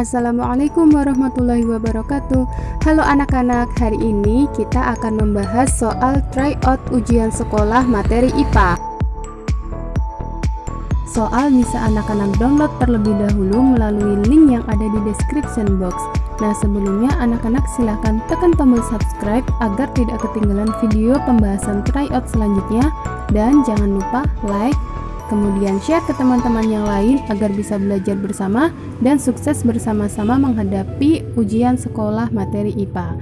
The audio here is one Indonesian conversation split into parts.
Assalamualaikum warahmatullahi wabarakatuh. Halo anak-anak, hari ini kita akan membahas soal tryout ujian sekolah materi IPA. Soal bisa anak-anak download terlebih dahulu melalui link yang ada di description box. Nah, sebelumnya anak-anak silahkan tekan tombol subscribe agar tidak ketinggalan video pembahasan tryout selanjutnya, dan jangan lupa like, kemudian share ke teman-teman yang lain agar bisa belajar bersama dan sukses bersama-sama menghadapi ujian sekolah materi IPA.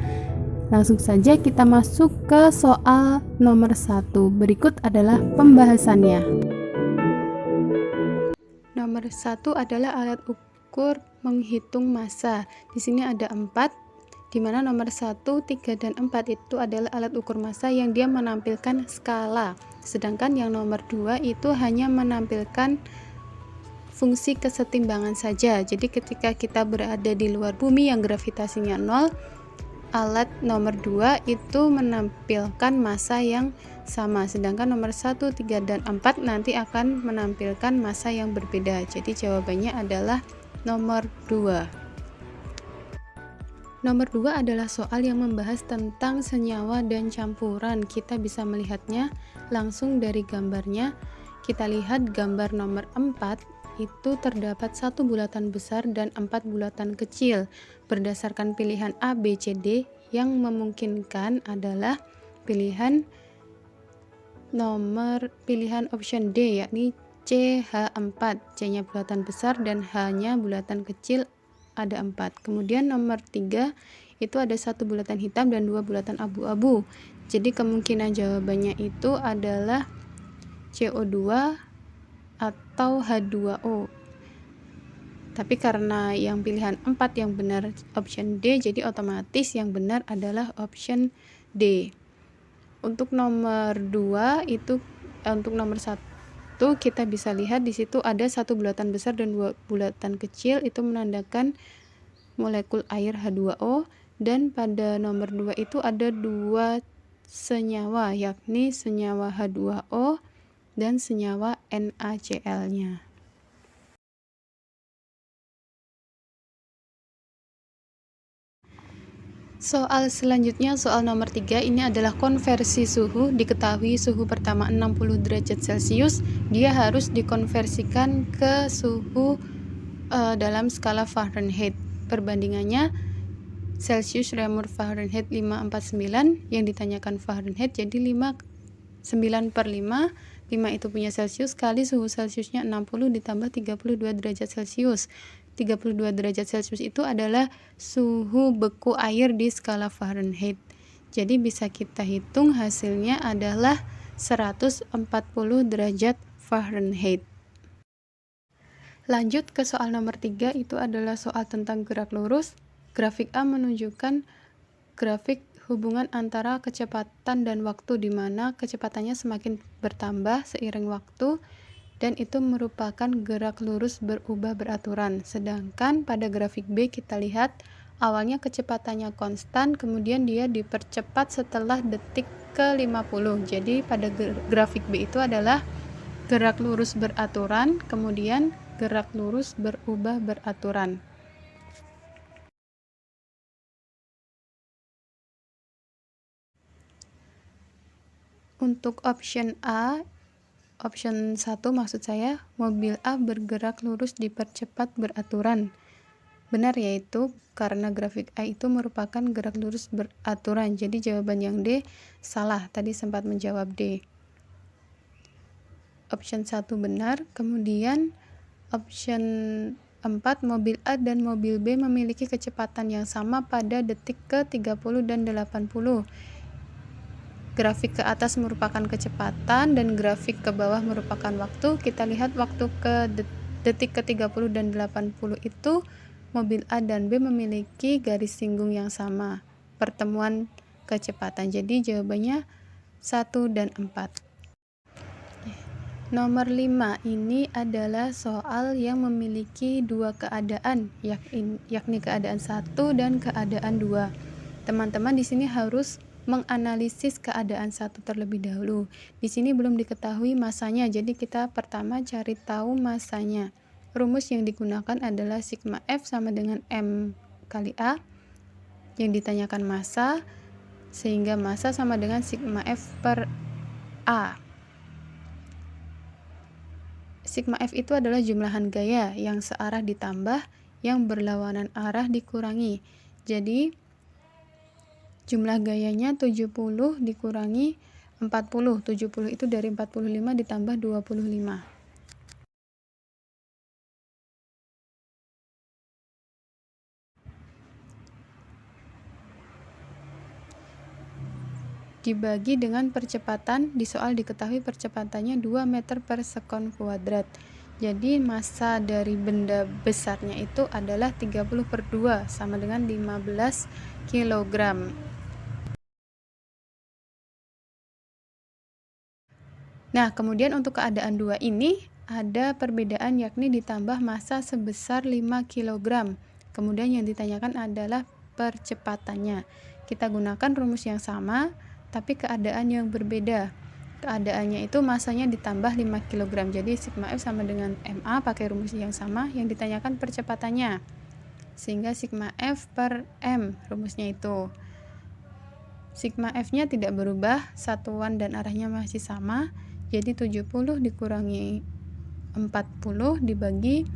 Langsung saja kita masuk ke soal nomor 1. Berikut adalah pembahasannya. Nomor 1 adalah alat ukur menghitung massa. Di sini ada 4, di mana nomor 1, 3, dan 4 itu adalah alat ukur massa yang dia menampilkan skala. Sedangkan yang nomor 2 itu hanya menampilkan fungsi kesetimbangan saja. Jadi ketika kita berada di luar bumi yang gravitasinya 0, alat nomor 2 itu menampilkan massa yang sama. Sedangkan nomor 1, 3, dan 4 nanti akan menampilkan massa yang berbeda. Jadi jawabannya adalah nomor 2. Nomor 2 adalah soal yang membahas tentang senyawa dan campuran. Kita bisa melihatnya langsung dari gambarnya. Kita lihat gambar nomor 4, itu terdapat 1 bulatan besar dan 4 bulatan kecil. Berdasarkan pilihan A, B, C, D, yang memungkinkan adalah pilihan option D, yakni C, H4. C-nya bulatan besar dan H-nya bulatan kecil, ada 4. Kemudian nomor 3 itu ada 1 bulatan hitam dan 2 bulatan abu-abu. Jadi kemungkinan jawabannya itu adalah CO2 atau H2O. Tapi karena yang pilihan 4 yang benar option D, jadi otomatis yang benar adalah option D. Untuk nomor 2 itu untuk nomor 1 kita bisa lihat di situ ada 1 bulatan besar dan 2 bulatan kecil, itu menandakan molekul air H2O, dan pada nomor 2 itu ada 2 senyawa, yakni senyawa H2O dan senyawa NaCl-nya. Soal selanjutnya, soal nomor 3, ini adalah konversi suhu. Diketahui suhu pertama 60 derajat Celcius, dia harus dikonversikan ke suhu dalam skala Fahrenheit. Perbandingannya Celsius, Reaumur, Fahrenheit 549, yang ditanyakan Fahrenheit, jadi 9/5, 5 itu punya Celsius, kali suhu Celsiusnya 60 ditambah 32 derajat Celcius. 32 derajat Celcius itu adalah suhu beku air di skala Fahrenheit. Jadi bisa kita hitung hasilnya adalah 140 derajat Fahrenheit. Lanjut ke soal nomor 3, itu adalah soal tentang gerak lurus. Grafik A menunjukkan grafik hubungan antara kecepatan dan waktu, di mana kecepatannya semakin bertambah seiring waktu, dan itu merupakan gerak lurus berubah beraturan. Sedangkan pada grafik B kita lihat awalnya kecepatannya konstan, kemudian dia dipercepat setelah detik ke-50. Jadi pada grafik B itu adalah gerak lurus beraturan, kemudian gerak lurus berubah beraturan. Untuk option A, option 1 maksud saya, mobil A bergerak lurus dipercepat beraturan. Benar, yaitu karena grafik A itu merupakan gerak lurus beraturan. Jadi jawaban yang D salah, tadi sempat menjawab D. Option 1 benar. Kemudian option 4, mobil A dan mobil B memiliki kecepatan yang sama pada detik ke-30 dan 80. Grafik ke atas merupakan kecepatan dan grafik ke bawah merupakan waktu. Kita lihat waktu ke detik ke-30 dan 80 itu mobil A dan B memiliki garis singgung yang sama, pertemuan kecepatan. Jadi jawabannya 1 dan 4. Nomor 5, ini adalah soal yang memiliki dua keadaan, yakni keadaan 1 dan keadaan 2. Teman-teman di sini harus menganalisis keadaan 1 terlebih dahulu. Di sini belum diketahui masanya, jadi kita pertama cari tahu masanya. rumus yang digunakan adalah sigma F sama dengan M kali A, yang ditanyakan massa, sehingga massa sama dengan sigma F per A. Sigma F itu adalah jumlahan gaya yang searah ditambah, yang berlawanan arah dikurangi. Jadi jumlah gayanya 70 dikurangi 40. 70 itu dari 45 ditambah 25. Dibagi dengan percepatan, di soal diketahui percepatannya 2 meter per sekon kuadrat. Jadi massa dari benda besarnya itu adalah 30/2 sama dengan 15 kg. Nah, kemudian untuk keadaan 2 ini ada perbedaan, yakni ditambah massa sebesar 5 kg. Kemudian yang ditanyakan adalah percepatannya. Kita gunakan rumus yang sama, tapi keadaan yang berbeda. Keadaannya itu massanya ditambah 5 kg. Jadi sigma F sama dengan MA pakai rumus yang sama, yang ditanyakan percepatannya. Sehingga sigma F per M rumusnya itu. Sigma F-nya tidak berubah, satuan dan arahnya masih sama. Jadi 70 dikurangi 40 dibagi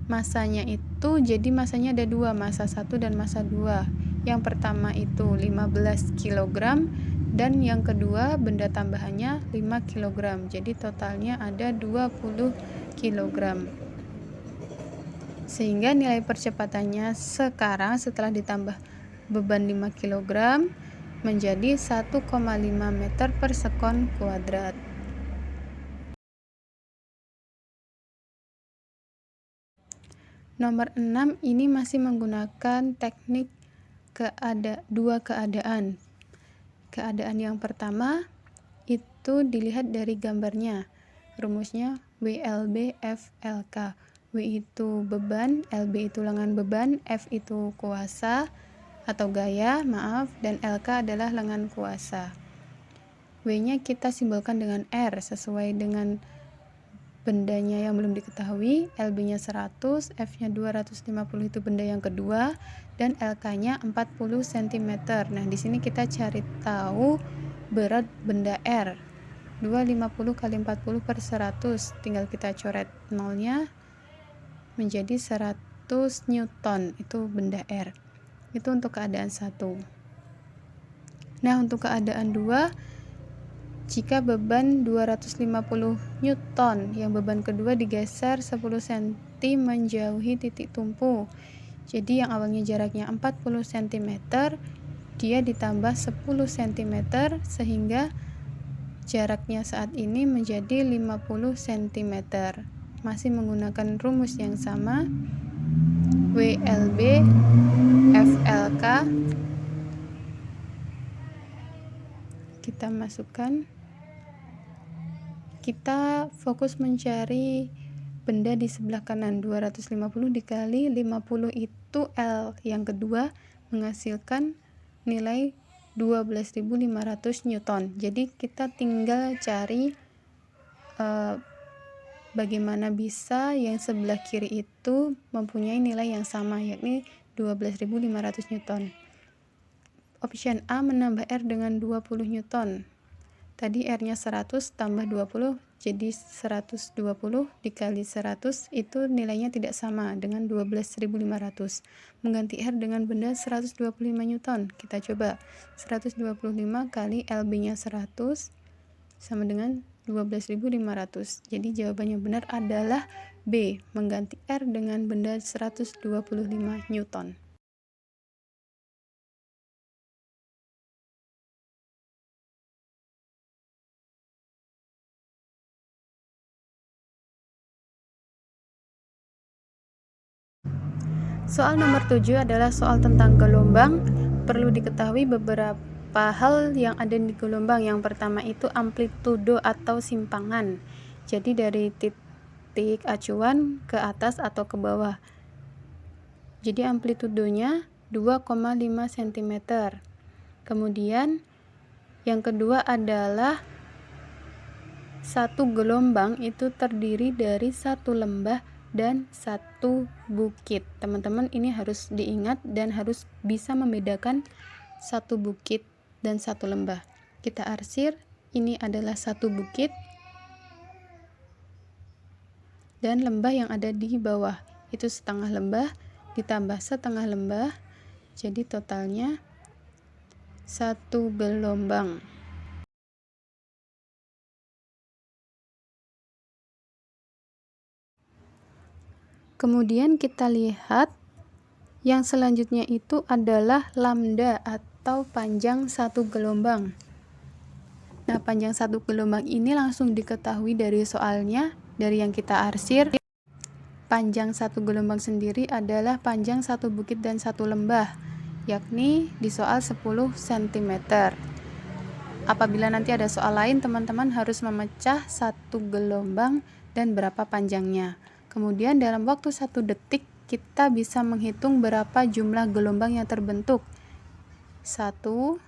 massanya itu, jadi massanya ada 2, massa 1 dan massa 2. Yang pertama itu 15 kg dan yang kedua benda tambahannya 5 kg. Jadi totalnya ada 20 kg. Sehingga nilai percepatannya sekarang setelah ditambah beban 5 kg menjadi 1,5 meter per sekon kuadrat. Nomor 6 ini masih menggunakan teknik dua keadaan. Keadaan yang pertama itu dilihat dari gambarnya. Rumusnya WLB FLK. W itu beban, LB itu lengan beban, F itu kuasa atau gaya, dan LK adalah lengan kuasa. W-nya kita simbolkan dengan R sesuai dengan bendanya yang belum diketahui. LB-nya 100, F-nya 250 itu benda yang kedua, dan LK-nya 40 cm. Nah, di sini kita cari tahu berat benda R. 250 kali 40 per 100, tinggal kita coret nolnya menjadi 100 Newton, itu benda R. Itu untuk keadaan 1. Nah, untuk keadaan 2, jika beban 250 Newton, yang beban kedua digeser 10 cm menjauhi titik tumpu. Jadi yang awalnya jaraknya 40 cm, dia ditambah 10 cm sehingga jaraknya saat ini menjadi 50 cm. Masih menggunakan rumus yang sama, WLB FLK. Kita masukkan. Kita fokus mencari benda di sebelah kanan. 250 dikali 50 itu L yang kedua menghasilkan nilai 12.500 Newton. Jadi kita tinggal cari bagaimana bisa yang sebelah kiri itu mempunyai nilai yang sama, yakni 12.500 Newton. Option A menambah R dengan 20 Newton. Tadi R-nya 100 tambah 20 jadi 120 dikali 100 itu nilainya tidak sama dengan 12.500. Mengganti R dengan benda 125 Newton. Kita coba 125 kali LB-nya 100 sama dengan 12.500. Jadi jawaban yang benar adalah B, mengganti R dengan benda 125 Newton. Soal nomor 7 adalah soal tentang gelombang. Perlu diketahui beberapa hal yang ada di gelombang. Yang pertama itu amplitudo atau simpangan. Jadi dari titik acuan ke atas atau ke bawah. Jadi amplitudonya 2,5 cm. Kemudian yang kedua adalah satu gelombang itu terdiri dari satu lembah dan 1 bukit. Teman-teman ini harus diingat dan harus bisa membedakan 1 bukit dan 1 lembah. Kita arsir, ini adalah 1 bukit dan lembah yang ada di bawah itu setengah lembah ditambah setengah lembah, jadi totalnya 1 gelombang. Kemudian kita lihat yang selanjutnya itu adalah lambda atau panjang 1 gelombang. Nah, panjang 1 gelombang ini langsung diketahui dari soalnya, dari yang kita arsir. Panjang 1 gelombang sendiri adalah panjang 1 bukit dan 1 lembah, yakni di soal 10 cm. Apabila nanti ada soal lain, teman-teman harus memecah 1 gelombang dan berapa panjangnya. Kemudian dalam waktu 1 detik kita bisa menghitung berapa jumlah gelombang yang terbentuk. 1,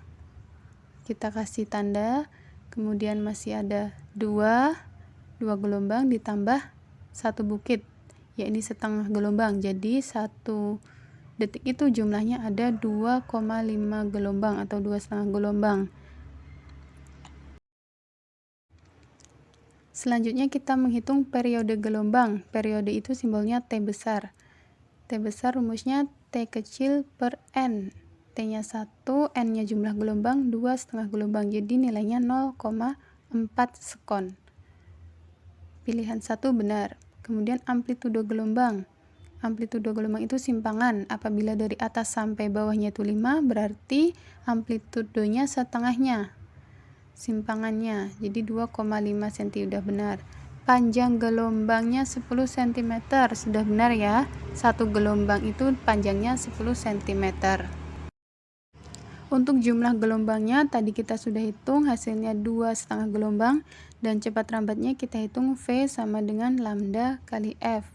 kita kasih tanda, kemudian masih ada 2 gelombang ditambah 1 bukit, ya ini setengah gelombang, jadi 1 detik itu jumlahnya ada 2,5 gelombang atau 2,5 gelombang. Selanjutnya kita menghitung periode gelombang. Periode itu simbolnya T besar. T besar rumusnya T kecil per N. T-nya 1, N-nya jumlah gelombang, 2,5 gelombang. Jadi nilainya 0,4 sekon. Pilihan 1 benar. Kemudian amplitudo gelombang. Amplitudo gelombang itu simpangan. Apabila dari atas sampai bawahnya itu 5, berarti amplitudonya setengahnya. Simpangannya, jadi 2,5 cm udah benar. Panjang gelombangnya 10 cm, sudah benar ya. 1 gelombang itu panjangnya 10 cm. Untuk jumlah gelombangnya tadi kita sudah hitung, hasilnya 2,5 gelombang, dan cepat lambatnya kita hitung V sama dengan lambda kali F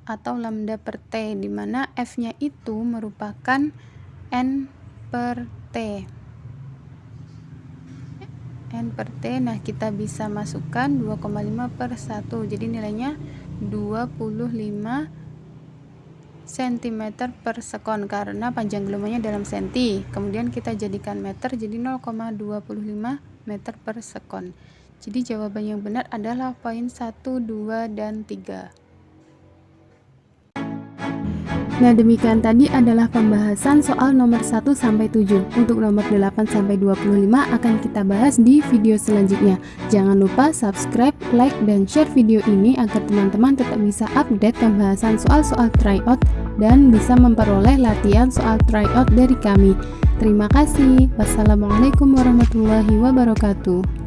atau lambda per T, di mana F-nya itu merupakan N per T. N per T, nah kita bisa masukkan 2,5 per 1, jadi nilainya 25 cm per sekon karena panjang gelombangnya dalam senti. Kemudian kita jadikan meter, jadi 0,25 meter per sekon. Jadi jawaban yang benar adalah poin 1, 2, dan 3. Nah, demikian tadi adalah pembahasan soal nomor 1 sampai 7. Untuk nomor 8 sampai 25 akan kita bahas di video selanjutnya. Jangan lupa subscribe, like, dan share video ini agar teman-teman tetap bisa update pembahasan soal-soal tryout dan bisa memperoleh latihan soal tryout dari kami. Terima kasih. Wassalamualaikum warahmatullahi wabarakatuh.